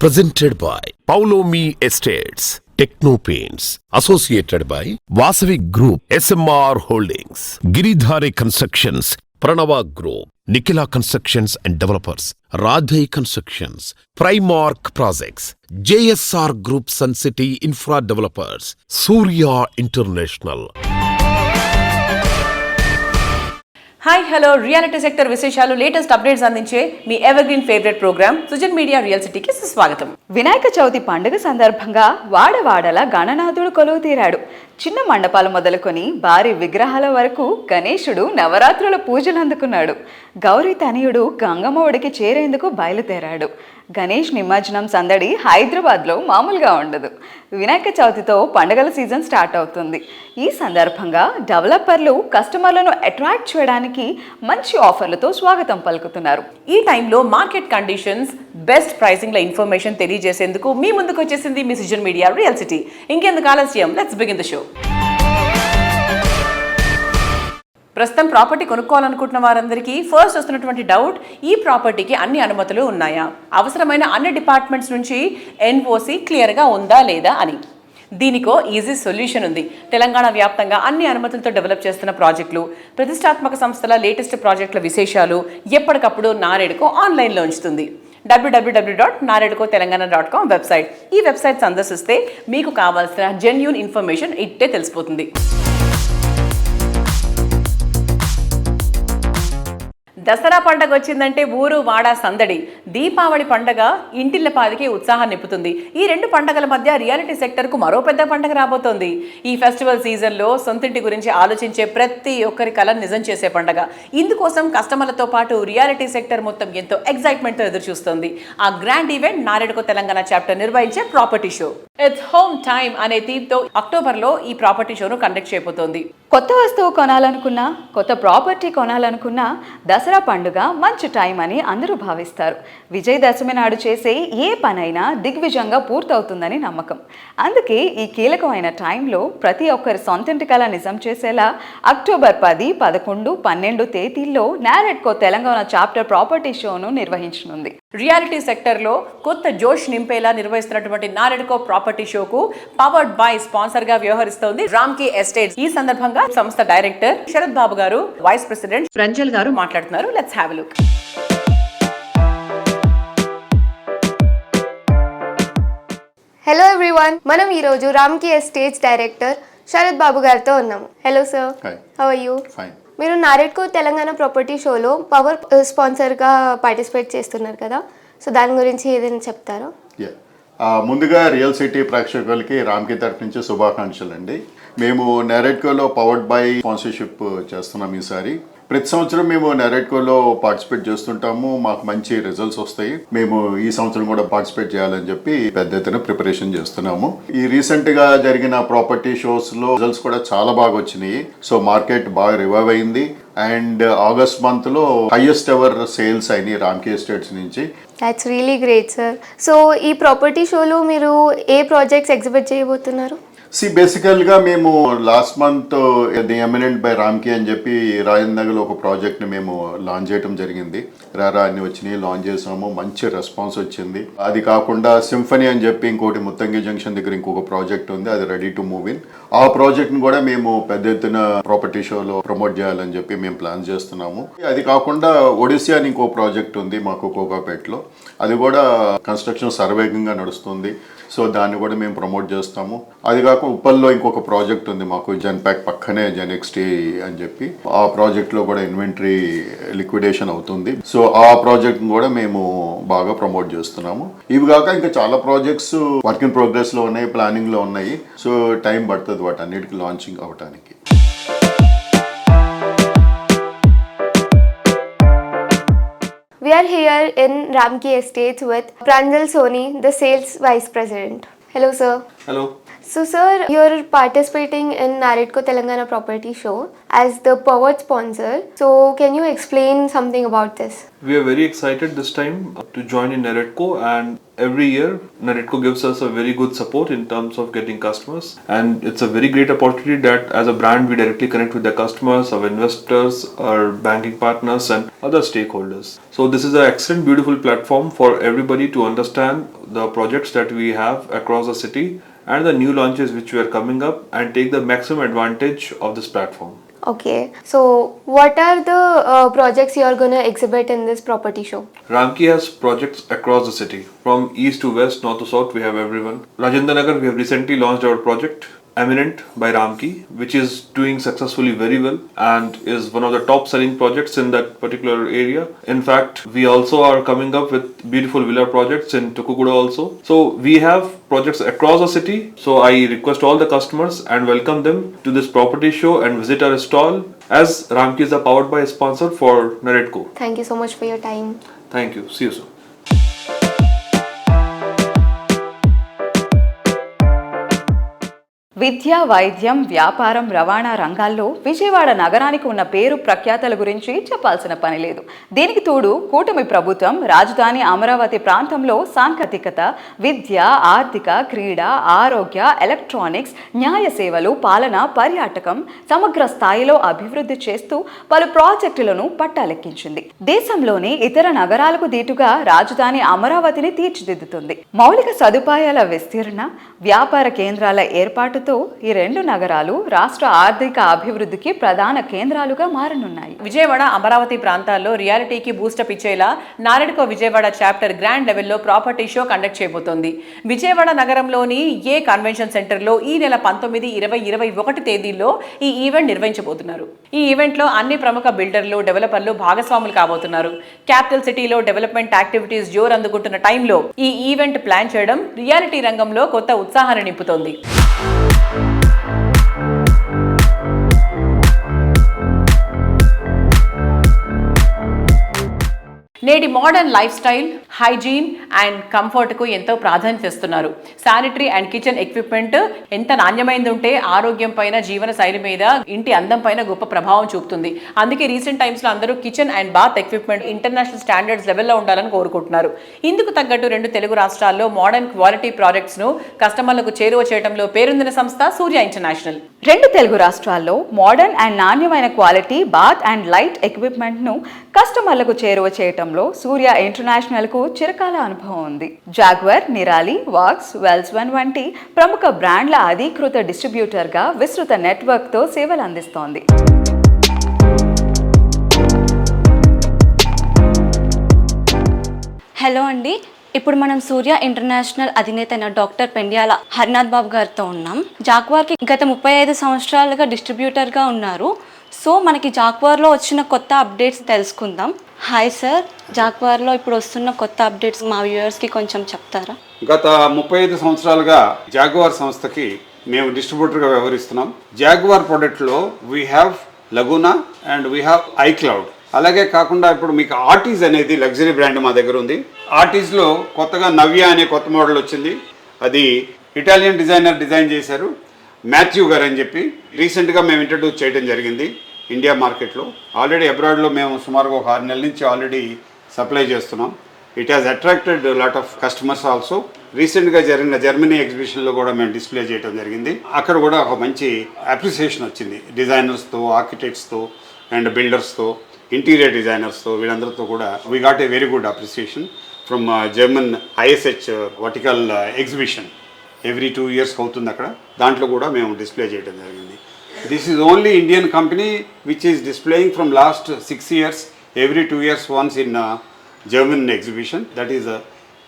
Presented by Paulomi Estates, Techno Paints, associated by Vasavi Group, SMR Holdings, Giridhare Constructions, Pranava Group, Nikhila Constructions and Developers, Radhe Constructions, Primark Projects, JSR Group Sun City Infra Developers, Surya International. Hi hello reality sector విశేషాలు latest updates అందించే మీ evergreen favourite programme Sujan media real సిటీకి స్వాగతం. వినాయక చవితి పండుగ సందర్భంగా వాడవాడల గణనాథుడు కొలువు తీరాడు. చిన్న మండపాలు మొదలుకొని భారీ విగ్రహాల వరకు గణేశుడు నవరాత్రుల పూజలు అందుకున్నాడు. గౌరీ తనయుడు గంగమ్మ ఒడికి చేరేందుకు బయలుదేరాడు. గణేష్ నిమజ్జనం సందడి హైదరాబాద్లో మామూలుగా ఉండదు. వినాయక చవితితో పండుగల సీజన్ స్టార్ట్ అవుతుంది. ఈ సందర్భంగా డెవలపర్లు కస్టమర్లను అట్రాక్ట్ చేయడానికి మంచి ఆఫర్లతో స్వాగతం పలుకుతున్నారు. ఈ టైంలో మార్కెట్ కండిషన్స్, బెస్ట్ ప్రైసింగ్ల ఇన్ఫర్మేషన్ తెలియజేసేందుకు మీ ముందుకు వచ్చేసింది మీ సుజన్ మీడియా రియల్ సిటీ. ఇంకెందుకు ఆలస్యం, లెట్స్ బిగిన్ ద షో. ప్రస్తుతం ప్రాపర్టీ కొనుక్కోవాలనుకుంటున్న వారందరికీ ఫస్ట్ వస్తున్నటువంటి డౌట్, ఈ ప్రాపర్టీకి అన్ని అనుమతులు ఉన్నాయా, అవసరమైన అన్ని డిపార్ట్మెంట్స్ నుంచి ఎన్ఓసి క్లియర్గా ఉందా లేదా అని. దీనికో ఈజీ సొల్యూషన్ ఉంది. తెలంగాణ వ్యాప్తంగా అన్ని అనుమతులతో డెవలప్ చేస్తున్న ప్రాజెక్టులు, ప్రతిష్టాత్మక సంస్థల లేటెస్ట్ ప్రాజెక్టుల విశేషాలు ఎప్పటికప్పుడు నారేడుకో ఆన్లైన్లో ఉంచుతుంది. www.naredcotelangaana.com website. ఈ వెబ్సైట్ సందర్శిస్తే మీకు కావాల్సిన జెన్యూన్ ఇన్ఫర్మేషన్ ఇట్టే తెలిసిపోతుంది. దసరా పండగ వచ్చిందంటే ఊరు వాడ సందడి. దీపావళి పండగ ఇంటిల్లపాదికి ఉత్సాహం నింపుతుంది. ఈ రెండు పండగల మధ్య రియాలిటీ సెక్టర్కు మరో పెద్ద పండగ రాబోతోంది. ఈ ఫెస్టివల్ సీజన్లో సొంతింటి గురించి ఆలోచించే ప్రతి ఒక్కరి కలను నిజం చేసే పండగ. ఇందుకోసం కస్టమర్లతో పాటు రియాలిటీ సెక్టర్ మొత్తం ఎంతో ఎక్సైట్మెంట్తో ఎదురు చూస్తోంది. ఆ గ్రాండ్ ఈవెంట్ నారేడుకో తెలంగాణ చాప్టర్ నిర్వహించే property show. It's home time అనే థీమ్తో అక్టోబర్లో ఈ ప్రాపర్టీ షోను కండక్ట్ చేయబోతోంది. కొత్త వస్తువు కొనాలనుకున్నా, కొత్త ప్రాపర్టీ కొనాలనుకున్నా దసరా పండుగ మంచి టైం అని అందరూ భావిస్తారు. విజయదశమి నాడు చేసే ఏ పనైనా దిగ్విజయంగా పూర్తవుతుందని నమ్మకం. అందుకే ఈ కీలకమైన టైంలో ప్రతి ఒక్కరి సొంతింటి కల నిజం చేసేలా అక్టోబర్ 10, 11, 12 తేదీల్లో నారెడ్కో తెలంగాణ చాప్టర్ ప్రాపర్టీ షోను నిర్వహించనుంది. రియాలిటీ సెక్టర్లో కొత్త జోష్ నింపేలా నిర్వహిస్తున్నటువంటి నారెడ్కో ప్రాపర్టీ షోకు పవర్డ్ బై స్పాన్సర్ గా వ్యవహరిస్తోంది రామ్కీ ఎస్టేట్స్. ఈ సందర్భంగా సంస్థ డైరెక్టర్ శరత్ బాబు గారు, వైస్ ప్రెసిడెంట్ ప్రంజల్ గారు మాట్లాడుతున్నారు. Let's have a look. Hello everyone, మనం ఈరోజు రామ్కీ ఎస్టేట్స్ డైరెక్టర్ శరత్ బాబు గారితో ఉన్నాము. Hello sir, how are you? మీరు నారెడ్కో తెలంగాణ ప్రాపర్టీ షోలో పవర్ స్పాన్సర్గా పార్టిసిపేట్ చేస్తున్నారు కదా, సో దాని గురించి ఏదైనా చెప్తారా? ముందుగా రియల్ సిటీ ప్రేక్షకులకి రామ్కీ తరఫు నుంచి శుభాకాంక్షలు అండి. మేము నారెడ్కోలో పవర్డ్ బై స్పాన్సర్షిప్ చేస్తున్నాం. ఈసారి ప్రతి సంవత్సరం మేము నారెడ్కోలో పార్టిసిపేట్ చేస్తుంటాము. మాకు మంచి రిజల్ట్స్ వస్తాయి. మేము ఈ సంవత్సరం కూడా పార్టిసిపేట్ చేయాలని చెప్పి పెద్ద ఎత్తున ప్రిపరేషన్ చేస్తున్నాము. ఈ రీసెంట్ గా జరిగిన ప్రాపర్టీ షోస్ లో రిజల్ట్స్ కూడా చాలా బాగా వచ్చినాయి. సో మార్కెట్ బాగా రివైవ్ అయింది. అండ్ ఆగస్ట్ మంత్ లో హైయెస్ట్ ఎవర్ సేల్స్ అయినాయి రామ్కీ ఎస్టేట్స్ నుంచి. That's really great sir. So ఈ ప్రాపర్టీ షోలో మీరు ఏ ప్రాజెక్ట్స్ ఎగ్జిబిట్ చేయబోతున్నారు? బేసికల్గా మేము last month the eminent by Ramky అని చెప్పి రాజేంద్ర నగర్లో ఒక ప్రాజెక్ట్ని మేము లాంచ్ చేయడం జరిగింది. రారా అన్ని వచ్చినాయి, లాంచ్ చేసాము, మంచి రెస్పాన్స్ వచ్చింది. అది కాకుండా సింఫనీ అని చెప్పి ఇంకోటి ముత్తంగి జంక్షన్ దగ్గర ఇంకొక ప్రాజెక్ట్ ఉంది, అది రెడీ టు మూవ్ ఇన్. ఆ ప్రాజెక్ట్ని కూడా మేము పెద్ద ఎత్తున ప్రాపర్టీ షోలో ప్రమోట్ చేయాలని చెప్పి మేము ప్లాన్ చేస్తున్నాము. అది కాకుండా ఒడిస్సా అని ఇంకో ప్రాజెక్ట్ ఉంది మాకు కోకాపేటలో, అది కూడా కన్స్ట్రక్షన్ సర్వేగంగా నడుస్తుంది. సో దాన్ని కూడా మేము ప్రమోట్ చేస్తాము. అది కాక ఉప్పల్లో ఇంకొక ప్రాజెక్ట్ ఉంది మాకు, జన్ప్యాక్ పక్కనే జెన్ఎక్స్టీ అని చెప్పి. ఆ ప్రాజెక్ట్లో కూడా ఇన్వెంటరీ లిక్విడేషన్ అవుతుంది. సో ఆ ప్రాజెక్ట్ కూడా మేము బాగా ప్రమోట్ చేస్తున్నాము. ఇవి కాక ఇంకా చాలా ప్రాజెక్ట్స్ వర్క్ ఇన్ ప్రోగ్రెస్ లో ఉన్నాయి, ప్లానింగ్ లో ఉన్నాయి. సో టైం పడుతుంది వాటన్నిటికీ లాంచింగ్ అవటానికి. We are here in Ramkey Estates with Pranjal Soni, the sales vice president. Hello sir. Hello. So sir, you're participating in Naredco Telangana Property Show as the powered sponsor. So can you explain something about this? We are very excited this time to join in Naredco, and every year Naredco gives us a very good support in terms of getting customers, and it's a very great opportunity that as a brand we directly connect with the customers, our investors, our banking partners and other stakeholders. So this is an excellent, beautiful platform for everybody to understand the projects that we have across the city and the new launches which were coming up and take the maximum advantage of this platform. Okay, so what are the projects you are going to exhibit in this property show? Ramki has projects across the city. From east to west, north to south, we have everyone. Rajendra Nagar, we have recently launched our project, Eminent by Ramki, which is doing successfully very well and is one of the top selling projects in that particular area. In fact, we also are coming up with beautiful villa projects in Tukuguda also. So we have projects across the city. So I request all the customers and welcome them to this property show and visit our stall, as Ramki is a powered by sponsor for Naredco. Thank you so much for your time. Thank you. See you soon. విద్య, వైద్యం, వ్యాపారం, రవాణా రంగాల్లో విజయవాడ నగరానికి ఉన్న పేరు ప్రఖ్యాతల గురించి చెప్పాల్సిన పని లేదు. దీనికి తోడు కూటమి ప్రభుత్వం రాజధాని అమరావతి ప్రాంతంలో సాంకేతికత, విద్య, ఆర్థిక, క్రీడ, ఆరోగ్య, ఎలక్ట్రానిక్స్, న్యాయ సేవలు, పాలన, పర్యాటకం సమగ్ర స్థాయిలో అభివృద్ధి చేస్తూ పలు ప్రాజెక్టులను పట్టాలెక్కించింది. దేశంలోని ఇతర నగరాలకు దీటుగా రాజధాని అమరావతిని తీర్చిదిద్దుతుంది. మౌలిక సదుపాయాల విస్తరణ, వ్యాపార కేంద్రాల ఏర్పాటుతో ఈ రెండు నగరాలు రాష్ట్ర ఆర్థిక అభివృద్ధికి ప్రధాన కేంద్రాలుగా మారనున్నాయి. విజయవాడ, అమరావతి ప్రాంతాల్లో రియాలిటీకి బూస్టప్ ఇచ్చేలా నారెడ్కో విజయవాడ చాప్టర్ గ్రాండ్ లెవెల్లో ప్రాపర్టీ షో కండక్ట్ చేయబోతోంది. విజయవాడ నగరంలోని ఏ కన్వెన్షన్ సెంటర్లో ఈ నెల 19, 20, 21 తేదీల్లో ఈ ఈవెంట్ నిర్వహించబోతున్నారు. ఈ ఈవెంట్లో అన్ని ప్రముఖ బిల్డర్లు, డెవలపర్లు భాగస్వాములు కాబోతున్నారు. క్యాపిటల్ సిటీలో డెవలప్మెంట్ యాక్టివిటీస్ జోరు అందుకుంటున్న టైంలో ఈ ఈవెంట్ ప్లాన్ చేయడం రియాలిటీ రంగంలో కొత్త ఉత్సాహాన్ని నింపుతోంది. నేటి modern lifestyle, hygiene and కంఫర్ట్కు ఎంతో ప్రాధాన్యత ఇస్తున్నారు. శానిటరీ అండ్ కిచెన్ ఎక్విప్మెంట్ ఎంత నాణ్యమైనది ఉంటే ఆరోగ్యం పైన, జీవన శైలి మీద, ఇంటి అందం పైన గొప్ప ప్రభావం చూపుతుంది. అందుకే రీసెంట్ టైమ్స్లో అందరూ kitchen and bath equipment international standards లెవెల్లో ఉండాలని కోరుకుంటున్నారు. ఇందుకు తగ్గట్టు 2 తెలుగు రాష్ట్రాల్లో మోడర్న్ క్వాలిటీ ప్రాజెక్ట్స్ను కస్టమర్లకు చేరువ చేయడంలో పేరొందిన సంస్థ సూర్య ఇంటర్నేషనల్. 2 తెలుగు రాష్ట్రాల్లో మోడర్న్ అండ్ నాణ్యమైన క్వాలిటీ బాత్ అండ్ లైట్ ఎక్విప్మెంట్ను కస్టమర్లకు చేరువ చేయటంలో సూర్య ఇంటర్నేషనల్ కు చిరకాల అనుభవం ఉంది. జాగ్వర్, నిరాలి, వాక్స్, వెల్స్వన్ వంటి ప్రముఖ బ్రాండ్ల అధీకృత డిస్ట్రిబ్యూటర్ గా విస్తృత నెట్వర్క్ తో సేవలు అందిస్తోంది. హలో అండి, ఇప్పుడు మనం సూర్య ఇంటర్నేషనల్ అధినేత అయిన డాక్టర్ పెండ్యాల హరినాథ్ బాబు గారితో ఉన్నాం. జాక్వార్కి గత 35 సంవత్సరాలుగా డిస్ట్రిబ్యూటర్గా ఉన్నారు. సో మనకి జాక్వార్లో వచ్చిన కొత్త అప్డేట్స్ తెలుసుకుందాం. హాయ్ సార్, జాక్వార్లో ఇప్పుడు వస్తున్న కొత్త అప్డేట్స్ మా వ్యూవర్స్కి కొంచెం చెప్తారా? గత 35 సంవత్సరాలుగా జాగ్వార్ సంస్థకి మేము డిస్ట్రిబ్యూటర్గా వ్యవహరిస్తున్నాం. జాగ్వార్ ప్రోడక్ట్లో we have Laguna and we have iCloud. అలాగే కాకుండా ఇప్పుడు మీకు ఆర్టీస్ అనేది లగ్జరీ బ్రాండ్ మా దగ్గర ఉంది. ఆర్టీస్లో కొత్తగా నవ్య అనే కొత్త మోడల్ వచ్చింది. అది ఇటాలియన్ డిజైనర్ డిజైన్ చేశారు, మాథ్యూ గారు అని చెప్పి. రీసెంట్గా మేము ఇంట్రడ్యూస్ చేయడం జరిగింది ఇండియా మార్కెట్లో. ఆల్రెడీ అబ్రాడ్లో మేము సుమారుగా 6 నెలల నుంచి ఆల్రెడీ సప్లై చేస్తున్నాం. It has attracted lot of customers also. రీసెంట్గా జరిగిన జర్మనీ ఎగ్జిబిషన్లో కూడా మేము డిస్ప్లే చేయడం జరిగింది. అక్కడ కూడా ఒక మంచి అప్రిసియేషన్ వచ్చింది డిజైనర్స్తో, ఆర్కిటెక్ట్స్తో అండ్ బిల్డర్స్తో, ఇంటీరియర్ డిజైనర్స్తో, వీళ్ళందరితో కూడా we got a very good appreciation from German ISH vertical exhibition. Every 2 years అవుతుంది అక్కడ. దాంట్లో కూడా మేము డిస్ప్లే చేయడం జరిగింది. This is only Indian company which is displaying from last 6 years, every 2 years once in German exhibition. That is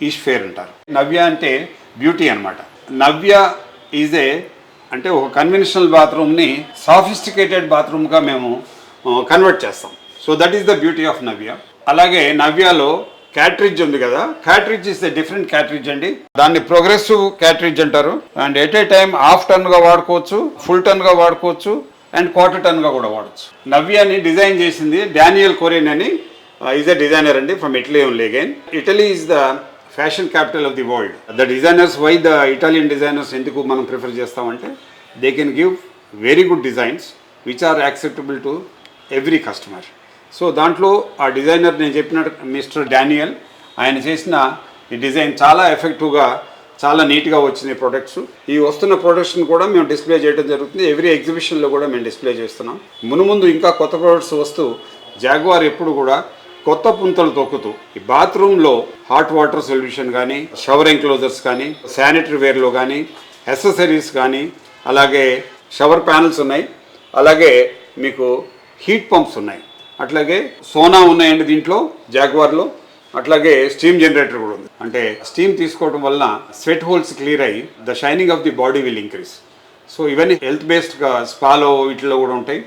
east fair అంటారు. నవ్య అంటే beauty అనమాట. నవ్య ఈజ్ అంటే ఒక కన్వెన్షనల్ బాత్రూమ్ని సాఫిస్టికేటెడ్ బాత్రూమ్గా మేము కన్వర్ట్ చేస్తాం. So that is the beauty of Navya. అలాగే నవ్యాలో cartridge ఉంది కదా, cartridge is the different cartridge అండి. దాన్ని ప్రోగ్రెసివ్ క్యాట్రిడ్జ్ అంటారు. And at a time half టన్గా వాడుకోవచ్చు, ఫుల్ టన్గా వాడుకోవచ్చు అండ్ క్వార్టర్ టన్గా కూడా వాడచ్చు. నవ్యాని డిజైన్ చేసింది డానియల్ కొరియన్ అని ఈజ్ అ డిజైనర్ అండి, from Italy only again. Italy is the fashion capital of the world. The designers, why the Italian designers ఎందుకు మనం ప్రిఫర్ చేస్తామంటే they can give very good designs which are acceptable to every customer. So దాంట్లో ఆ designer నేను చెప్పినట్టు mister Daniel, ఆయన చేసిన ఈ డిజైన్ చాలా ఎఫెక్టివ్గా చాలా నీట్గా వచ్చినాయి ప్రొడక్ట్స్. ఈ వస్తున్న ప్రొడక్ట్స్ని కూడా మేము డిస్ప్లే చేయడం జరుగుతుంది. ఎవ్రీ ఎగ్జిబిషన్లో కూడా మేము డిస్ప్లే చేస్తున్నాం. మునుముందు ఇంకా కొత్త ప్రొడక్ట్స్ వస్తూ జాగ్వార్ ఎప్పుడు కూడా కొత్త పుంతలు తొక్కుతూ ఈ బాత్రూంలో హాట్ వాటర్ సొల్యూషన్ కానీ, షవర్ ఎంక్లోజర్స్ కానీ, శానిటరీ వేర్లో కానీ, యాక్సెసరీస్ కానీ, అలాగే షవర్ ప్యానల్స్ ఉన్నాయి, అలాగే మీకు హీట్ పంప్స్ ఉన్నాయి, అట్లాగే సోనా ఉన్నాయండి దీంట్లో జాగ్వార్లో. అట్లాగే స్టీమ్ జనరేటర్ కూడా ఉంది. అంటే స్టీమ్ తీసుకోవడం వలన స్వెట్ హోల్స్ క్లియర్ అయ్యి the shining of the body will increase. So ఇవన్నీ హెల్త్ బేస్డ్గా స్పాలో వీటిలో కూడా ఉంటాయి.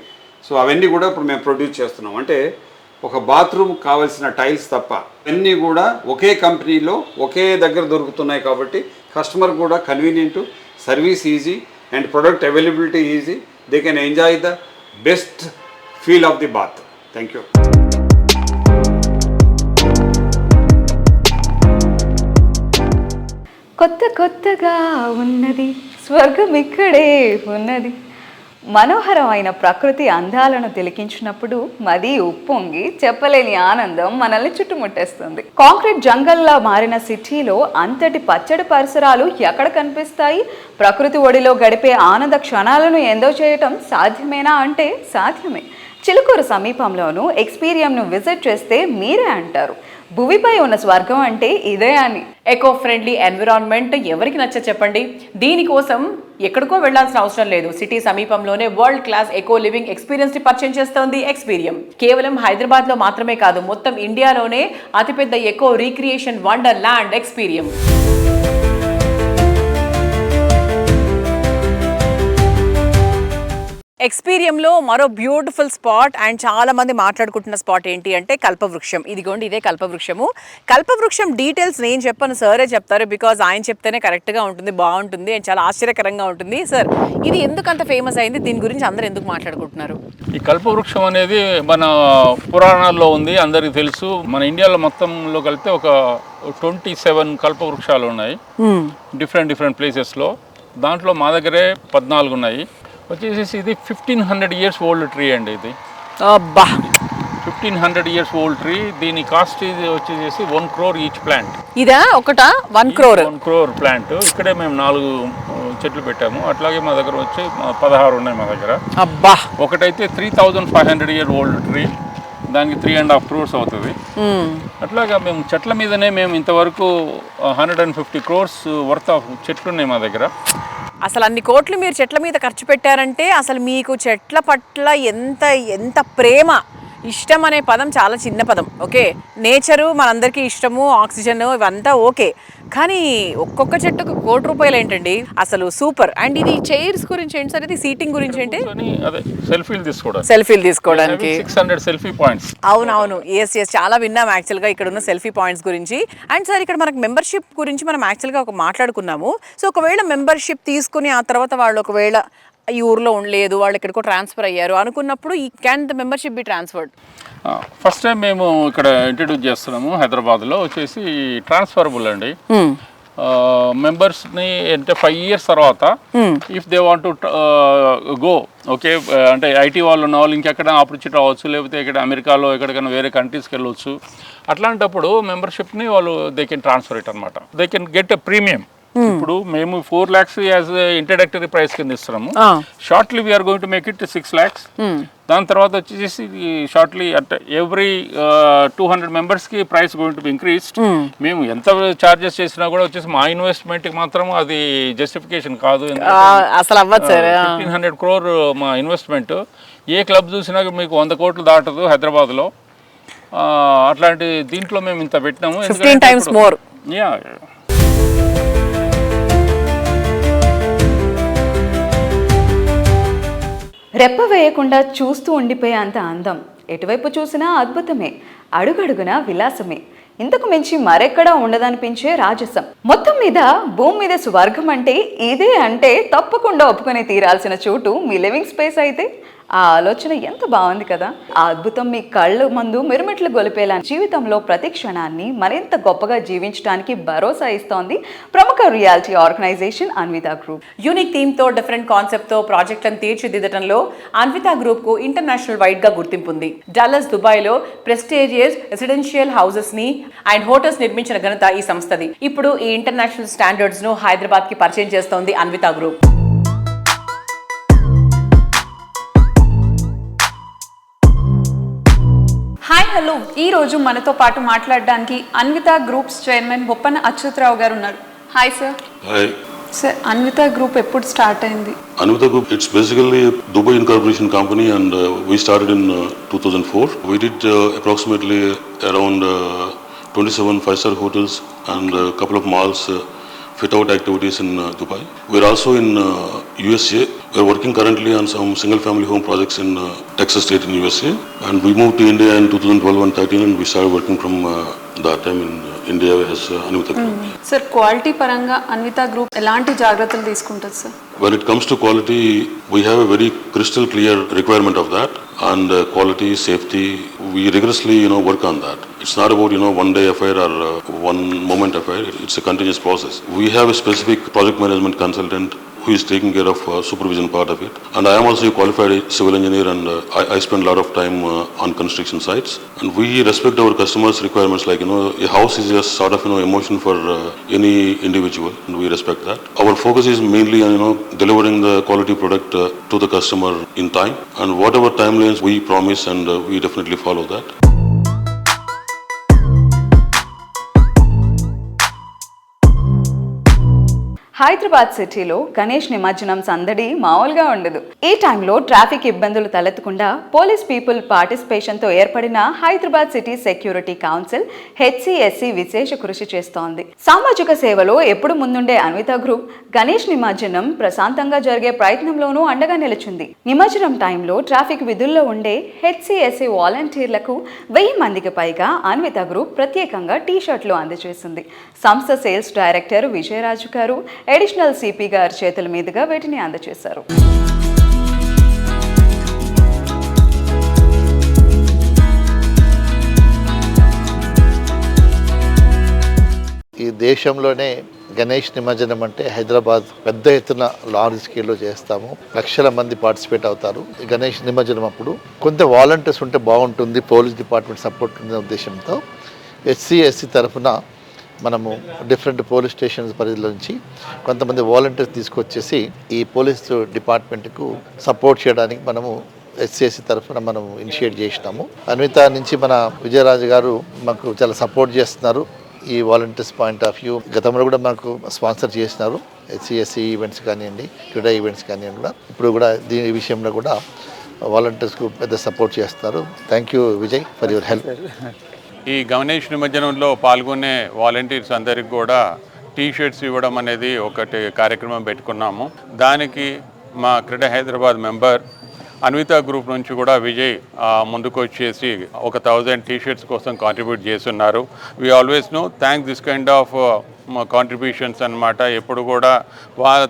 సో అవన్నీ కూడా ఇప్పుడు మేము ప్రొడ్యూస్ చేస్తున్నాం. అంటే ఒక బాత్రూమ్ కావాల్సిన టైల్స్ తప్ప అన్నీ కూడా ఒకే కంపెనీలో ఒకే దగ్గర దొరుకుతున్నాయి కాబట్టి కస్టమర్ కూడా convenient, service easy and product availability easy. They can enjoy the best feel of the bath. Thank you. కొత్త కొత్తగా ఉన్నది స్వర్గం ఇక్కడే ఉన్నది. మనోహరమైన ప్రకృతి అందాలను తిలకించినప్పుడు మది ఉప్పొంగి చెప్పలేని ఆనందం మనల్ని చుట్టుముట్టేస్తుంది. కాంక్రీట్ జంగల్లా మారిన సిటీలో అంతటి పచ్చడి పరిసరాలు ఎక్కడ కనిపిస్తాయి? ప్రకృతి ఒడిలో గడిపే ఆనంద క్షణాలను ఎంజాయ్ చేయటం సాధ్యమేనా అంటే సాధ్యమే. చిలుకూరు సమీపంలోనూ ఎక్స్పీరియంను విజిట్ చేస్తే మీరే అంటారు భూమిపై ఉన్న స్వర్గం అంటే ఇదే అని. ఎకో ఫ్రెండ్లీ ఎన్విరాన్మెంట్ ఎవరికి నచ్చ చెప్పండి. దీనికోసం ఎక్కడికో వెళ్లాల్సిన అవసరం లేదు. సిటీ సమీపంలోనే world class eco living experience ని పరిచయం చేస్తోంది ఎక్స్పీరియం. కేవలం హైదరాబాద్ లో మాత్రమే కాదు, మొత్తం ఇండియాలోనే అతిపెద్ద eco recreation wonderland Experium. ఎక్స్పీరియంలో మరో బ్యూటిఫుల్ స్పాట్ అండ్ చాలా మంది మాట్లాడుకుంటున్న స్పాట్ ఏంటి అంటే కల్పవృక్షం. ఇదిగోండి, ఇదే కల్పవృక్షము. కల్పవృక్షం డీటెయిల్స్ నేను చెప్పను, సరే చెప్తారు. బికాజ్ ఆయన చెప్తేనే కరెక్ట్గా ఉంటుంది, బాగుంటుంది అండ్ చాలా ఆశ్చర్యకరంగా ఉంటుంది. సార్, ఇది ఎందుకు అంత ఫేమస్ అయింది? దీని గురించి అందరూ ఎందుకు మాట్లాడుకుంటున్నారు? ఈ కల్పవృక్షం అనేది మన పురాణాల్లో ఉంది, అందరికీ తెలుసు. మన ఇండియాలో మొత్తంలో కలిపితే ఒక 27 కల్పవృక్షాలు ఉన్నాయి డిఫరెంట్ ప్లేసెస్లో. దాంట్లో మా దగ్గరే 14 ఉన్నాయి. వచ్చేసి ఇది 1500 years ఓల్డ్ ట్రీ అండి. ఇది 1500 years ఓల్డ్ ట్రీ. దీని కాస్ట్ ఇది వచ్చేసి 1 crore ఈచ్ ప్లాంట్. ఇదా ఒకట 1 crore? 1 crore plant. ఇక్కడే మేము 4 చెట్లు పెట్టాము. అట్లాగే మా దగ్గర వచ్చి 16 ఉన్నాయి మా దగ్గర. అబ్బా! ఒకటైతే 3500 year ఓల్డ్ ట్రీ, దానికి 3.5 crores అవుతుంది. అట్లాగా మేము చెట్ల మీదనే మేము ఇంతవరకు 150 crores వర్త్ ఆఫ్ చెట్లు ఉన్నాయి మా దగ్గర. అసలు అన్ని కోట్లు మీరు చెట్ల మీద ఖర్చు పెట్టారంటే అసలు మీకు చెట్ల పట్ల ఎంత ప్రేమ, ఇష్టం అనే పదం చాలా చిన్న పదం. ఓకే, నేచరు మనందరికీ ఇష్టము, ఆక్సిజన్ ఇవంతా ఓకే, కానీ ఒక్కొక్క చెట్టుకు ₹1 ఏంటండి? అసలు సూపర్. అండ్ ఇది చైర్స్ గురించి ఏంటి సార్? ఇది సీటింగ్ గురించి ఏంటి? అదే సెల్ఫీలు తీసుకోవడానికి 600 సెల్ఫీ పాయింట్స్. అవునవును, ఎస్ చాలా విన్నాం యాక్చువల్గా ఇక్కడ ఉన్న సెల్ఫీ పాయింట్స్ గురించి. అండ్ సార్, ఇక్కడ మనకు మెంబర్షిప్ గురించి మనం యాక్చువల్గా మాట్లాడుకున్నాము. సో ఒకవేళ మెంబర్షిప్ తీసుకుని ఆ తర్వాత వాళ్ళు ఒకవేళ ఈ ఊర్లో ఉండలేదు, వాళ్ళు ఎక్కడికో ట్రాన్స్ఫర్ అయ్యారు అనుకున్నప్పుడు ఈ can the membership B transferred? First time మేము ఇక్కడ ఇంట్రడ్యూస్ చేస్తున్నాము హైదరాబాద్లో. వచ్చేసి ట్రాన్స్ఫరబుల్ అండి. మెంబర్స్ని అంటే 5 years తర్వాత if they want to go, okay, అంటే ఐటీ వాళ్ళు ఉన్న వాళ్ళు ఇంకెక్కడ ఆపర్చునిటీ అవ్వచ్చు, లేకపోతే ఇక్కడ అమెరికాలో ఎక్కడికైనా వేరే కంట్రీస్కి వెళ్ళవచ్చు. అట్లాంటప్పుడు మెంబర్షిప్ని వాళ్ళు దే కెన్ ట్రాన్స్ఫర్ ఇట్ అనమాట. They can get a premium. ఇప్పుడు మేము 4 lakhs యాజ్ ఇంట్రడక్టరీ ప్రైస్ కింద ఇస్తున్నాము. Shortly we're going to make it 6 lakhs. దాని తర్వాత వచ్చేసి షార్ట్లీ అంటే ఎవ్రీ 200 members-కి price going to be increased. మేము ఎంత చార్జెస్ చేసినా కూడా వచ్చేసి మా ఇన్వెస్ట్మెంట్కి మాత్రం అది జస్టిఫికేషన్ కాదు. అసలు అవ్వదు సార్. 1500 crore మా ఇన్వెస్ట్మెంట్. ఏ క్లబ్ చూసినా మీకు 100 కోట్లు దాటదు హైదరాబాద్లో. అట్లాంటి దీంట్లో మేము ఇంత పెట్టినాము. 15 times more. యా. రెప్ప వేయకుండా చూస్తూ ఉండిపోయే అంత అందం, ఎటువైపు చూసినా అద్భుతమే, అడుగడుగునా విలాసమే, ఇంతకు మించి మరెక్కడా ఉండదనిపించే రాజసం. మొత్తం మీద భూమి మీద స్వర్గం అంటే ఇదే అంటే తప్పకుండా ఒప్పుకొని తీరాల్సిన చోటు మీ లివింగ్ స్పేస్ అయితే ఆ ఆలోచన ఎంత బాగుంది కదా. ఆ అద్భుతం మీ కళ్ళు ముందు మిరుమిట్లు గొలిపేలా జీవితంలో ప్రతి క్షణాన్ని మరింత గొప్పగా జీవించడానికి భరోసా ఇస్తోంది ప్రముఖ reality organisation Anvita group. Unique theme తో డిఫరెంట్ కాన్సెప్ట్ తో ప్రాజెక్టులను తీర్చిదిద్దడంలో అన్వితా గ్రూప్ కు ఇంటర్నేషనల్ వైడ్ గా గుర్తింపు ఉంది. డల్లస్, దుబాయ్ లో ప్రెస్టీజియస్ రెసిడెన్షియల్ హౌసెస్ ని అండ్ హోటల్స్ నిర్మించిన ఘనత ఈ సంస్థది. ఇప్పుడు ఈ ఇంటర్నేషనల్ స్టాండర్డ్స్ ను హైదరాబాద్ కి పరిచయం చేస్తోంది అన్వితా గ్రూప్. హాయ్ హలో, ఈరోజు మనతో పాటు మాట్లాడడానికి అన్వితా గ్రూప్స్ చైర్మన్ బొప్పన అచ్యుతరావు గారు ఉన్నారు. Hi sir. Hi sir, Anvitha group ఎప్పుడు స్టార్ట్ అయింది? Anvita Group, it's basically a Dubai incorporation company and we started in 2004. We did approximately around 27 5-star hotels and a couple of malls fit-out activities in Dubai. We're also in USA. We're working currently on some single-family home projects in Texas State in USA. And we moved to India in 2012 and 13 and we started working from that time in India as Anvita Group. Sir, quality పరంగా Anvitha group ఎలాంటి జాగ్రత్తలు తీసుకుంటుంది sir? When it comes to quality, we have a very crystal clear requirement of that, and quality, safety, we rigorously, work on that. It's not about, one day affair or one moment affair. It's a continuous process. We have a specific project management consultant who is taking care of supervision part of it. And I am also a qualified civil engineer and I spend a lot of time on construction sites. And we respect our customers' requirements like, a house is just sort of, emotion for any individual and we respect that. Our focus is mainly on, delivering the quality product to the customer in time. And whatever timelines we promise and we definitely follow that. Hyderabad సిటీలో గణేష్ నిమజ్జనం సందడి మామూలుగా ఉండదు. ఈ టైంలో traffic ఇబ్బందులు తలెత్తకుండా police people పార్టిసిపేషన్తో ఏర్పడిన Hyderabad city security council HCSC విశేష కృషి చేస్తోంది. సామాజిక సేవలో ఎప్పుడు ముందుండే అన్వితా గ్రూప్ గణేష్ నిమజ్జనం ప్రశాంతంగా జరిగే ప్రయత్నంలోనూ అండగా నిలిచింది. నిమజ్జనం టైంలో ట్రాఫిక్ విధుల్లో ఉండే HCSC వాలంటీర్లకు 1000 మందికి పైగా అన్వితా గ్రూప్ ప్రత్యేకంగా టీ-షర్ట్లు అందజేసింది. సంస్థ సేల్స్ డైరెక్టర్ విజయరాజు గారు అడిషనల్ సిపి గారి చేతుల మీదుగా వీటిని అందజేశారు. ఈ దేశంలోనే గణేష్ నిమజ్జనం అంటే హైదరాబాద్ పెద్ద ఎత్తున లార్జ్ స్కేల్లో చేస్తాము. లక్షల మంది పార్టిసిపేట్ అవుతారు. గణేష్ నిమజ్జనం అప్పుడు కొంత వాలంటీర్స్ ఉంటే బాగుంటుంది, పోలీస్ డిపార్ట్మెంట్ సపోర్ట్ ఉండే ఉద్దేశంతో HCSC తరఫున మనము డిఫరెంట్ పోలీస్ స్టేషన్స్ పరిధిలో నుంచి కొంతమంది వాలంటీర్స్ తీసుకొచ్చేసి ఈ పోలీస్ డిపార్ట్మెంట్కు సపోర్ట్ చేయడానికి మనము HCSC తరఫున మనం ఇనిషియేట్ చేసినాము. అన్విత నుంచి మన విజయరాజు గారు మాకు చాలా సపోర్ట్ చేస్తున్నారు. ఈ వాలంటీర్స్ పాయింట్ ఆఫ్ వ్యూ గతంలో కూడా మాకు స్పాన్సర్ చేసినారు. HCSC ఈవెంట్స్ కానివ్వండి, టుడే ఈవెంట్స్ కానివ్వండి కూడా ఇప్పుడు కూడా దీని విషయంలో కూడా వాలంటీర్స్కు పెద్ద సపోర్ట్ చేస్తున్నారు. Thank you Vijay for your help. ఈ గణేష్ నిమజ్జనంలో పాల్గొనే వాలంటీర్స్ అందరికి కూడా టీ-షర్ట్స్ ఇవ్వడం అనేది ఒకటి కార్యక్రమం పెట్టుకున్నాము. దానికి మా క్రీడా హైదరాబాద్ మెంబర్ అన్వితా గ్రూప్ నుంచి కూడా విజయ్ ముందుకు వచ్చేసి 1000 టీ-షర్ట్స్ కోసం కాంట్రిబ్యూట్ చేస్తున్నారు. We always know thanks this kind of contributions అన్నమాట. ఎప్పుడు కూడా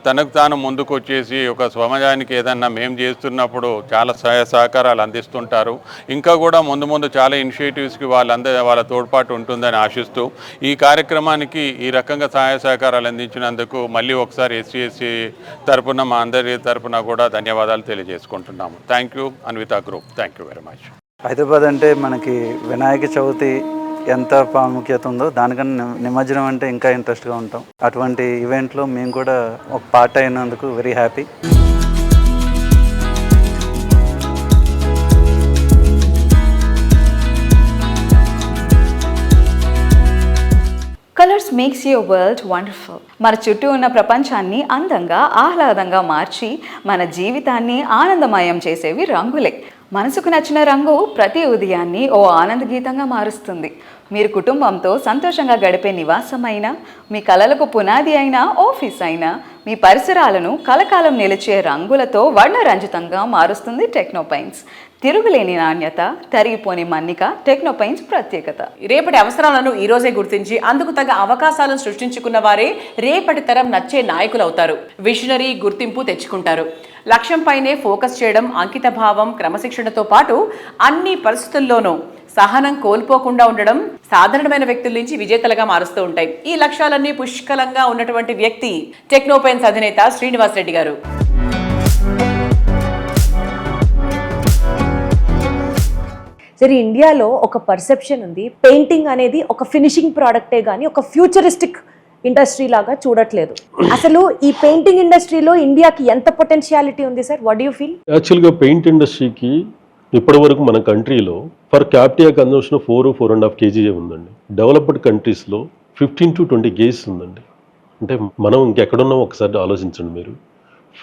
తనకు తాను ముందుకు వచ్చేసి ఒక సమాజానికి ఏదన్నా మేము చేస్తున్నప్పుడు చాలా సహాయ సహకారాలు అందిస్తుంటారు. ఇంకా కూడా ముందు చాలా ఇనిషియేటివ్స్కి వాళ్ళ తోడ్పాటు ఉంటుందని ఆశిస్తూ ఈ కార్యక్రమానికి ఈ రకంగా సహాయ సహకారాలు అందించినందుకు మళ్ళీ ఒకసారి HCSC తరపున మా అందరి తరపున కూడా ధన్యవాదాలు తెలియజేసుకుంటున్నాము. Thank you Anvita group. Thank you very much. Hyderabad అంటే మనకి వినాయక చవితి ఎంత ప్రాముఖ్యత ఉందో దానికన్నా నిమజ్జనం అంటే ఇంకా ఇంట్రెస్ట్గా ఉంటాం. అటువంటి ఈవెంట్లో మేము కూడా ఒక పార్ట్ అయినందుకు very happy. Colours makes your world wonderful. మన చుట్టూ ఉన్న ప్రపంచాన్ని అందంగా ఆహ్లాదంగా మార్చి మన జీవితాన్ని ఆనందమయం చేసేవి రంగులే. మనసుకు నచ్చిన రంగు ప్రతి ఉదయాన్ని ఓ ఆనంద గీతంగా మారుస్తుంది. మీరు కుటుంబంతో సంతోషంగా గడిపే నివాసమైనా, మీ కలలకు పునాది అయినా, ఆఫీస్ అయినా, మీ పరిసరాలను కలకాలం నిలిచే రంగులతో వర్ణరంజితంగా మారుస్తుంది టెక్నోపైన్స్. తిరుగులేని నాణ్యత, తరిగిపోని మన్నిక టెక్నోపైన్స్ ప్రత్యేకత. రేపటి అవసరాలను ఈ రోజే గుర్తించి అందుకు తగ్గ అవకాశాలను సృష్టించుకున్న వారే రేపటి తరం నచ్చే నాయకులు అవుతారు, విజనరీ గుర్తింపు తెచ్చుకుంటారు. లక్ష్యంపైనే ఫోకస్ చేయడం, అంకిత భావం, క్రమశిక్షణతో పాటు అన్ని పరిస్థితుల్లోనూ సహనం కోల్పోకుండా ఉండడం సాధారణమైన వ్యక్తుల నుంచి విజేతలుగా మారుస్తూ ఉంటాయి. ఈ లక్ష్యాలన్నీ పుష్కలంగా ఉన్నటువంటి వ్యక్తి టెక్నోపెయిన్స్ అధినేత శ్రీనివాస్ రెడ్డి గారు. సరే, ఇండియాలో ఒక పర్సెప్షన్ ఉంది, పెయింటింగ్ అనేది ఒక ఫినిషింగ్ ప్రోడక్టే కానీ ఒక ఫ్యూచరిస్టిక్ ఇండస్ట్రీ లాగా చూడట్లేదు. అసలు ఈ పెయింటింగ్ ఇండస్ట్రీలో ఇండియాకి ఎంత పొటెన్షియాలిటీ ఉంది సార్? What you feel? యాక్చువల్గా పెయింట్ ఇండస్ట్రీకి ఇప్పటి వరకు మన కంట్రీలో ఫర్ క్యాపిటల్ కన్జంప్షన్ 4.5 kg ఉందండి. డెవలప్డ్ కంట్రీస్లో 15 to 20 kgs ఉందండి. అంటే మనం ఇంకెక్కడున్నాం ఒకసారి ఆలోచించండి మీరు.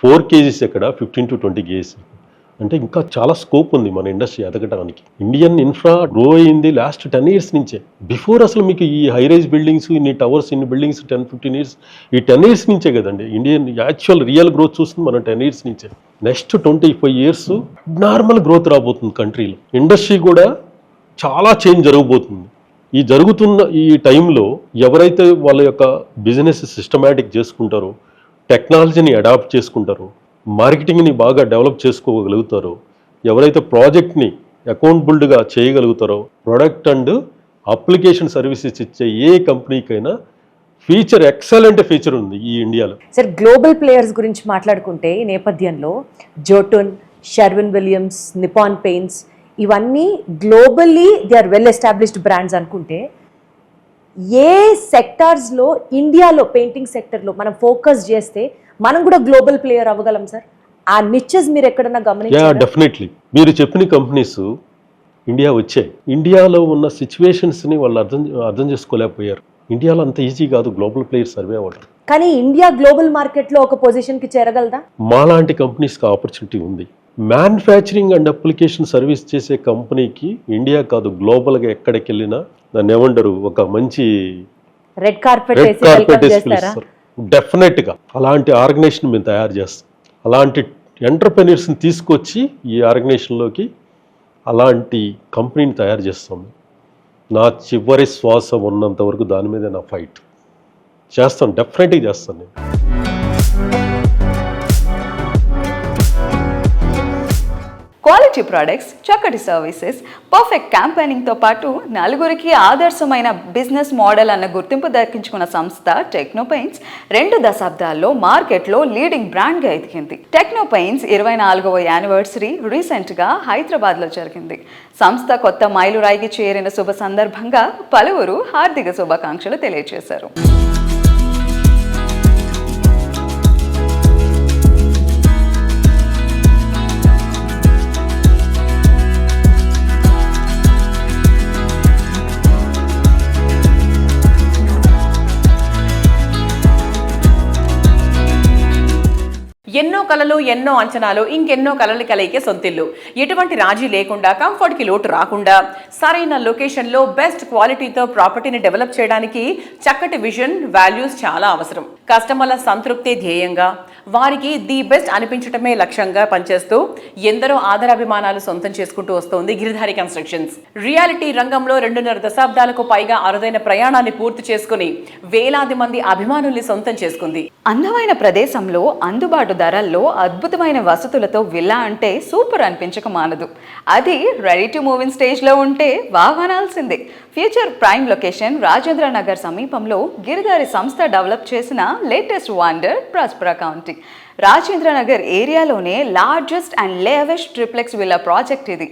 4 kgs ఎక్కడ, 15 to 20 kgs. అంటే ఇంకా చాలా స్కోప్ ఉంది మన ఇండస్ట్రీ ఎదగడానికి. ఇండియన్ ఇన్ఫ్రా గ్రో అయింది లాస్ట్ 10 years నుంచే. బిఫోర్ అసలు మీకు ఈ హైరైజ్ బిల్డింగ్స్, ఇన్ని టవర్స్, ఇన్ని బిల్డింగ్స్ 10-15 years, ఈ 10 years నుంచే కదండి ఇండియన్ యాక్చువల్ రియల్ గ్రోత్ చూస్తుంది మనం 10 years నుంచే. నెక్స్ట్ 25 years నార్మల్ గ్రోత్ రాబోతుంది కంట్రీలో. ఇండస్ట్రీ కూడా చాలా చేంజ్ జరగబోతుంది. ఈ జరుగుతున్న ఈ టైంలో ఎవరైతే వాళ్ళ యొక్క బిజినెస్ సిస్టమేటిక్ చేసుకుంటారో, టెక్నాలజీని అడాప్ట్ చేసుకుంటారో, మార్కెటింగ్ని బాగా డెవలప్ చేసుకోగలుగుతారో, ఎవరైతే ప్రాజెక్ట్ని అకౌంటబుల్డ్గా చేయగలుగుతారో, ప్రొడక్ట్ అండ్ అప్లికేషన్ సర్వీసెస్ ఇచ్చే ఏ కంపెనీకైనా ఫీచర్, ఎక్సలెంట్ ఫీచర్ ఉంది ఈ ఇండియాలో. సార్, గ్లోబల్ ప్లేయర్స్ గురించి మాట్లాడుకుంటే ఈ నేపథ్యంలో Jotun, Sherwin Williams, Nippon paints ఇవన్నీ globally they are well established brands అనుకుంటే, ఏ సెక్టార్స్లో ఇండియాలో పెయింటింగ్ సెక్టర్లో మనం ఫోకస్ చేస్తే మనం కూడా గ్లోబల్ ప్లేయర్ అవ్వగలం సార్? ఆ నిచెస్ మీరు ఎక్కడన్నా గమనించారా? డెఫినెట్లీ. మీరు చెప్పిన కంపెనీస్ ఇండియా వచ్చాయి. ఇండియాలో ఉన్న సిచ్యువేషన్స్ని వాళ్ళు అర్థం చేసుకోలేకపోయారు. ఇండియాలో అంత ఈజీ కాదు గ్లోబల్ ప్లేయర్ సర్వే అవ్వడం. కానీ ఇండియా గ్లోబల్ మార్కెట్లో ఒక పొజిషన్కి చేరగలదా? మాలాంటి కంపెనీస్కి ఆపర్చునిటీ ఉంది. మ్యానుఫ్యాక్చరింగ్ అండ్ అప్లికేషన్ సర్వీస్ చేసే కంపెనీకి ఇండియా కాదు గ్లోబల్గా ఎక్కడికి వెళ్ళినా దాన్ని ఏమంటారు, ఒక మంచి రెడ్ కార్పెట్ వేసి పిలుస్తారు. డెఫినెట్గా అలాంటి ఆర్గనైజేషన్ మేము తయారు చేస్తాం. అలాంటి ఎంటర్ప్రెన్యూర్స్ని తీసుకొచ్చి ఈ ఆర్గనైజేషన్లోకి అలాంటి కంపెనీని తయారు చేస్తాం. నా చివరి శ్వాస ఉన్నంత వరకు దాని మీద నా ఫైట్ చేస్తాను, డెఫినెట్గా చేస్తాను నేను. క్వాలిటీ ప్రొడక్ట్స్, చక్కటి సర్వీసెస్, పర్ఫెక్ట్ క్యాంపెయినింగ్తో పాటు నలుగురికి ఆదర్శమైన బిజినెస్ మోడల్ అన్న గుర్తింపు దక్కించుకున్న సంస్థ టెక్నోపెయిన్స్ 2 దశాబ్దాల్లో మార్కెట్లో లీడింగ్ బ్రాండ్గా ఎదిగింది. టెక్నోపెయిన్స్ 24వ యానివర్సరీ రీసెంట్గా హైదరాబాద్లో జరిగింది. సంస్థ కొత్త మైలురాయికి చేరిన శుభ సందర్భంగా పలువురు హార్దిక శుభాకాంక్షలు తెలియజేశారు. ఎన్నో కలలు, ఎన్నో అంచనాలు, ఇంకెన్నో కలల కలయికే సొంతిల్లు. ఎటువంటి రాజీ లేకుండా, కంఫర్ట్కి లోటు రాకుండా, సరైన లొకేషన్లో బెస్ట్ క్వాలిటీతో ప్రాపర్టీని డెవలప్ చేయడానికి చక్కటి విజన్, వాల్యూస్ చాలా అవసరం. కస్టమర్ల సంతృప్తి ధ్యేయంగా, వారికి ది బెస్ట్ అనిపించటమే లక్ష్యంగా పనిచేస్తూ ఎందరో ఆదరాభిమానాలు సొంతం చేసుకుంటూ వస్తోంది గిరిధారి కన్స్ట్రక్షన్స్. రియాలిటీ రంగంలో 2.5 దశాబ్దాలకు పైగా అరుదైన ప్రయాణాన్ని పూర్తి చేసుకుని వేలాది మంది అభిమానుల్ని సొంతం చేసుకుంది. అందమైన ప్రదేశంలో అందుబాటు ధరల్లో అద్భుతమైన వసతులతో విల్లా అంటే సూపర్ అనిపించక మానదు. అది రెడీ టు మూవ్ ఇన్ స్టేజ్లో ఉంటే వాహనాల్సిందే. Future prime location Rajendra Nagar సమీపంలో గిరిధారి సంస్థ డెవలప్ చేసిన latest wonder Prospera County. Rajendra Nagar ఏరియాలోనే లార్జెస్ట్ అండ్ లేవెస్ట్ ట్రిప్లెక్స్ విల్లా ప్రాజెక్ట్ ఇది.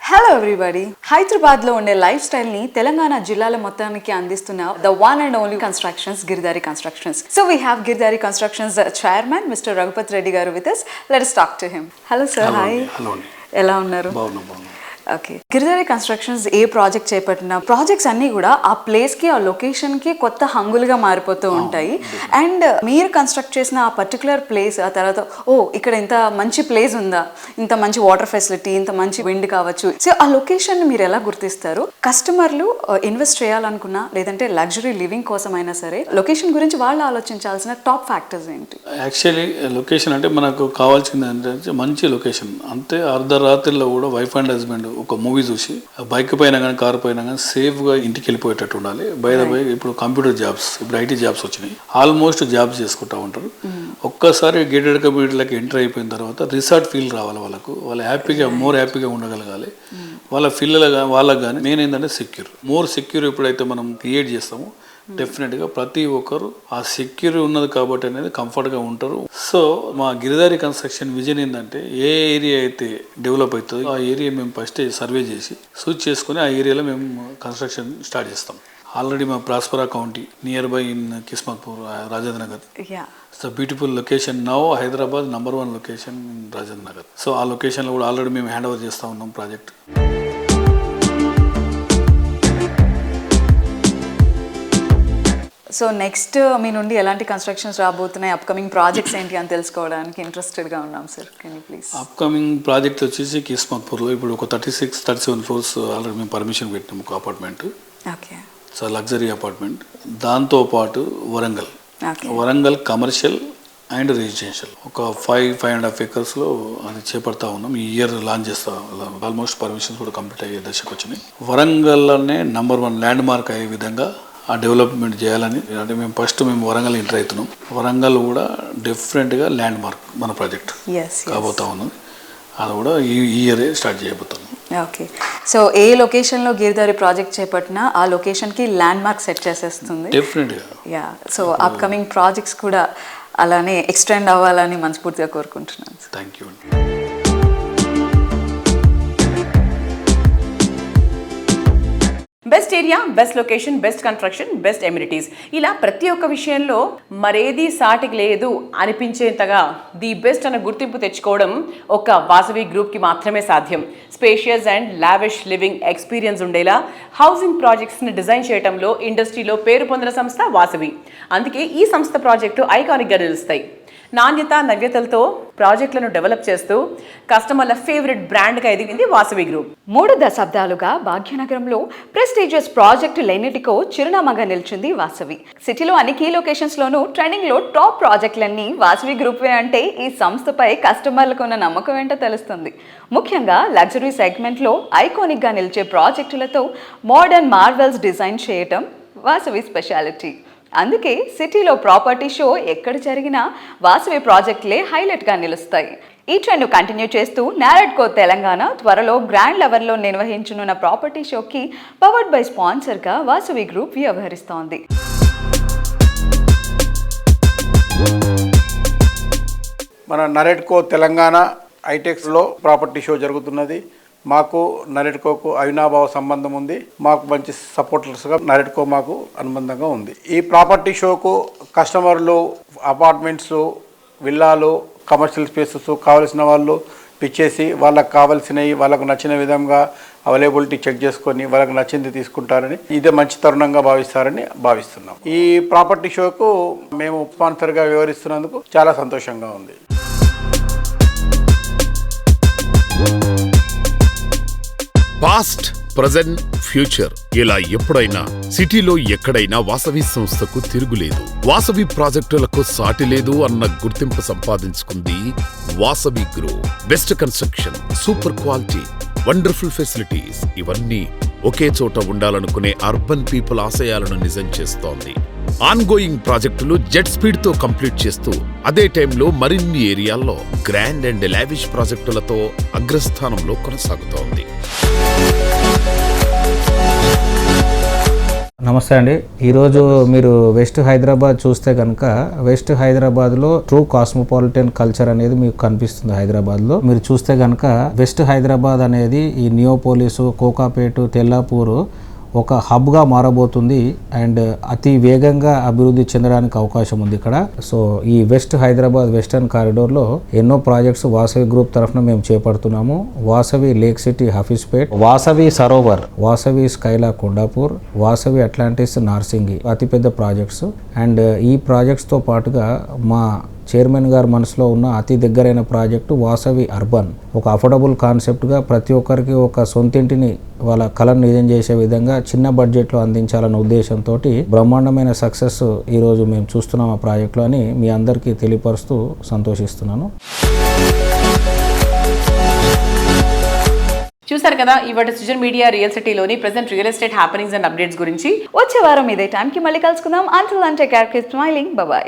హలో ఎవ్రీబడి, హైదరాబాద్లో ఉండే లైఫ్ స్టైల్ని తెలంగాణ జిల్లాల మొత్తానికి అందిస్తున్న the one and only constructions, Giridhari constructions. So we have Giridhari constructions chairman mister Raghupathi Reddy garu with us. Let us talk to him. Hello sir. Hi. ఎలా ఉన్నారు? ఓకే. గిరిధారి కన్స్ట్రక్షన్స్ ఏ ప్రాజెక్ట్ చేపట్టిన ప్రాజెక్ట్స్ అన్నీ కూడా ఆ ప్లేస్కి, ఆ లొకేషన్కి కొత్త హంగులుగా మారిపోతూ ఉంటాయి. అండ్ మీరు కన్స్ట్రక్ట్ చేసిన ఆ పర్టికులర్ ప్లేస్ ఆ తర్వాత ఇక్కడ ఇంత మంచి ప్లేస్ ఉందా, ఇంత మంచి వాటర్ ఫెసిలిటీ, ఇంత మంచి విండ్ కావచ్చు. సో ఆ లొకేషన్ మీరు ఎలా గుర్తిస్తారు? కస్టమర్లు ఇన్వెస్ట్ చేయాలనుకున్నా లేదంటే లగ్జరీ లివింగ్ కోసమైనా సరే లొకేషన్ గురించి వాళ్ళు ఆలోచించాల్సిన టాప్ ఫ్యాక్టర్స్ ఏంటి? యాక్చువల్లీ లొకేషన్ అంటే మనకు కావాల్సింది ఏంటంటే మంచి లొకేషన్. అంతే అర్ధరాత్రిలో కూడా వైఫ్ అండ్ హస్బెండ్ ఒక మూవీ చూసి బైక్ పైన కానీ కారు పైన కానీ సేఫ్గా ఇంటికి వెళ్ళిపోయేటట్టు ఉండాలి. బై ద బై ఇప్పుడు కంప్యూటర్ జాబ్స్, ఇప్పుడు ఐటీ జాబ్స్ వచ్చినాయి, ఆల్మోస్ట్ జాబ్స్ చేసుకుంటూ ఉంటారు. ఒక్కసారి గేటెడ్ కమ్యూనిటీలకు ఎంటర్ అయిపోయిన తర్వాత రిసార్ట్ ఫీల్ రావాలి వాళ్ళకు, వాళ్ళు హ్యాపీగా మోర్ హ్యాపీగా ఉండగలగాలి. వాళ్ళ పిల్లలు వాళ్ళకి కానీ మెయిన్ ఏంటంటే మోర్ సెక్యూర్ ఎప్పుడైతే మనం క్రియేట్ చేస్తామో డెఫినెట్గా ప్రతి ఒక్కరు ఆ సెక్యూర్ ఉన్నది కాబట్టి అనేది కంఫర్ట్గా ఉంటారు. సో మా గిరిదారి కన్స్ట్రక్షన్ విజన్ ఏంటంటే ఏ ఏరియా అయితే డెవలప్ అవుతుందో ఆ ఏరియా మేము ఫస్ట్ సర్వే చేసి సూచ్ చేసుకుని ఆ ఏరియాలో మేము కన్స్ట్రక్షన్ స్టార్ట్ చేస్తాం. ఆల్రెడీ మా ప్రాస్పరా county near by in Kismatpur, Rajendra Nagar. It's a beautiful location. Now Hyderabad number 1 location in Rajendra Nagar. So ఆ లొకేషన్లో కూడా ఆల్రెడీ మేము హ్యాండ్ ఓవర్ చేస్తూ ఉన్నాం ప్రాజెక్ట్. సో నెక్స్ట్ మీ నుండి ఎలాంటి కన్స్ట్రక్షన్స్ రాబోతున్నాయి, అప్కమింగ్ ప్రాజెక్ట్స్ ఏంటి అని తెలుసుకోవడానికి ఇంట్రెస్టెడ్గా ఉన్నాం sir. Can you please? Upcoming project వచ్చేసి కిస్మత్పూర్లో ఇప్పుడు ఒక 36-37 ఫ్లోర్స్ ఆల్రెడీ మేము పర్మిషన్ పెట్టినాం ఒక apartment. Okay. So luxury apartment. దాంతోపాటు వరంగల్ కమర్షియల్ అండ్ రెసిడెన్షియల్ ఒక 5.5 acresలో అది చేపడతా ఉన్నాం. ఈ ఇయర్ లాంచ్ చేస్తా, ఆల్మోస్ట్ పర్మిషన్స్ కూడా కంప్లీట్ అయ్యే దశకు వచ్చినాయి. వరంగల్లోనే నంబర్ 1 ల్యాండ్ మార్క్ అయ్యే విధంగా ఆ డెవలప్మెంట్ చేయాలని, అంటే మేము వరంగల్ ఎంటర్ అవుతున్నాం. వరంగల్ కూడా డిఫరెంట్గా ల్యాండ్ మార్క్ మన ప్రాజెక్ట్ కాబోతా ఉన్నాం. అది కూడా ఈ ఇయరే స్టార్ట్ చేయబోతున్నాం. ఓకే. సో ఏ లొకేషన్లో గిరిదారి ప్రాజెక్ట్ చేపట్టినా ఆ లొకేషన్కి ల్యాండ్ మార్క్ సెట్ చేసేస్తుంది డెఫినెట్గా. యా. సో అప్కమింగ్ ప్రాజెక్ట్స్ కూడా అలానే ఎక్స్టెండ్ అవ్వాలని మనస్ఫూర్తిగా కోరుకుంటున్నాను. Thank you. Best area, best location, best construction, best amenities, ఇలా ప్రతి ఒక్క విషయంలో మరేది సాటికి లేదు అనిపించేంతగా ది బెస్ట్ అన్న గుర్తింపు తెచ్చుకోవడం ఒక వాసవి గ్రూప్కి మాత్రమే సాధ్యం. Spacious and lavish living experience ఉండేలా హౌసింగ్ ప్రాజెక్ట్స్ని డిజైన్ చేయడంలో ఇండస్ట్రీలో పేరు పొందిన సంస్థ వాసవి. అందుకే ఈ సంస్థ ప్రాజెక్టు ఐకానిక్గా నిలుస్తాయి. నాణ్యత, నవ్యతలతో ప్రాజెక్టులను డెవలప్ చేస్తూ కస్టమర్ల ఫేవరెట్ బ్రాండ్గా ఎదిగింది వాసవి గ్రూప్. 3 దశాబ్దాలుగా భాగ్యనగరంలో ప్రెస్టీజియస్ ప్రాజెక్టులన్నిటికో చిరునామాగా నిలిచింది వాసవి. సిటీలో అన్ని కీ లొకేషన్స్లోనూ ట్రెండింగ్లో టాప్ ప్రాజెక్టులన్నీ వాసవి గ్రూప్వే అంటే ఈ సంస్థపై కస్టమర్లకు ఉన్న నమ్మకం ఏంటో తెలుస్తుంది. ముఖ్యంగా లగ్జరీ సెగ్మెంట్లో ఐకానిక్గా నిలిచే ప్రాజెక్టులతో మోడర్న్ మార్వెల్స్ డిజైన్ చేయటం వాసవి స్పెషాలిటీ. అందుకే సిటీలో ప్రాపర్టీ షో ఎక్కడ జరిగినా వాసవి ప్రాజెక్టులే హైలైట్గా నిలుస్తాయి. ఈ ట్రెండ్ కంటిన్యూ చేస్తూ నారెడ్కో తెలంగాణ త్వరలో గ్రాండ్ లెవెల్లో నిర్వహించనున్న ప్రాపర్టీ షోకి పవర్డ్ బై స్పాన్సర్గా వాసవి గ్రూప్ వ్యవహరిస్తోంది. మన నారెడ్కో తెలంగాణ ఐటెక్స్లో ప్రాపర్టీ షో జరుగుతున్నది. మాకు నారెడ్కోకు అవినాభావ సంబంధం ఉంది. మాకు మంచి సపోర్టర్స్గా నారెడ్కో మాకు అనుబంధంగా ఉంది. ఈ ప్రాపర్టీ షోకు కస్టమర్లు అపార్ట్మెంట్స్, విల్లాలు, కమర్షియల్ స్పేసెస్ కావలసిన వాళ్ళు పిచ్చేసి వాళ్ళకు కావాల్సినవి వాళ్ళకు నచ్చిన విధంగా అవైలబిలిటీ చెక్ చేసుకొని వాళ్ళకు నచ్చింది తీసుకుంటారని, ఇదే మంచి తరుణంగా భావిస్తారని భావిస్తున్నాం. ఈ ప్రాపర్టీ షోకు మేము స్పాన్సర్గా వ్యవహరిస్తున్నందుకు చాలా సంతోషంగా ఉంది. పాస్ట్, ప్రజెంట్, ఫ్యూచర్ ఇలా ఎప్పుడైనా సిటీలో ఎక్కడైనా వాసవి సంస్థకు తిరుగులేదు. వాసవి ప్రాజెక్టులకు సాటి లేదు అన్న గుర్తింపు సంపాదించుకుంది Vasavi group. Best construction, super quality, wonderful facilities, ఇవన్నీ ఒకే చోట ఉండాలనుకునే అర్బన్ పీపుల్ ఆశయాలను నిజం చేస్తోంది. ఆన్గోయింగ్ ప్రాజెక్టులు జెట్ స్పీడ్ తో కంప్లీట్ చేస్తూ అదే టైంలో మరిన్ని ఏరియాల్లో గ్రాండ్ అండ్ లావిష్ ప్రాజెక్టులతో అగ్రస్థానంలో కొనసాగుతోంది. నమస్తే అండి. ఈరోజు మీరు వెస్ట్ హైదరాబాద్ చూస్తే కనుక వెస్ట్ హైదరాబాద్లో ట్రూ కాస్మోపాలిటన్ కల్చర్ అనేది మీకు కనిపిస్తుంది. హైదరాబాద్లో మీరు చూస్తే కనుక వెస్ట్ హైదరాబాద్ అనేది ఈ నియోపోలిస్, కోకాపేట, తెల్లాపూర్ ఒక హబ్గా మారబోతుంది అండ్ అతి వేగంగా అభివృద్ధి చెందడానికి అవకాశం ఉంది ఇక్కడ. సో ఈ వెస్ట్ హైదరాబాద్ వెస్టర్న్ కారిడోర్లో ఎన్నో ప్రాజెక్ట్స్ వాసవి గ్రూప్ తరఫున మేము చేపడుతున్నాము. Vasavi lake city Hafeezpet, Vasavi Sarovar, Vasavi Skyla Kondapur, Vasavi Atlantis Narsingi అతిపెద్ద ప్రాజెక్ట్స్. అండ్ ఈ ప్రాజెక్ట్స్తో పాటుగా మా చైర్మన్ గారు మనసులో ఉన్న అతి దగ్గరైన ప్రాజెక్టు వాసవి అర్బన్. ఒక అఫోర్డబుల్ కాన్సెప్ట్గా ప్రతి ఒక్కరికి ఒక సొంతింటిని వాళ్ళ కళను నిజం చేసే విధంగా చిన్న బడ్జెట్లో అందించాలన్న ఉద్దేశంతో బ్రహ్మాండమైన సక్సెస్ ఈరోజు మేము చూస్తున్నాం ఆ ప్రాజెక్టులో అని మీ అందరికీ తెలియపరుస్తూ సంతోషిస్తున్నాను. చూసారు కదా ఇవాటి సృజన్ మీడియా రియల్ సిటీలోని present real estate happenings and updates గురించి. వచ్చే వారం ఇదే టైంకి మళ్ళీ కలుసుకుందాం. Until then take care, keep smiling, bye by.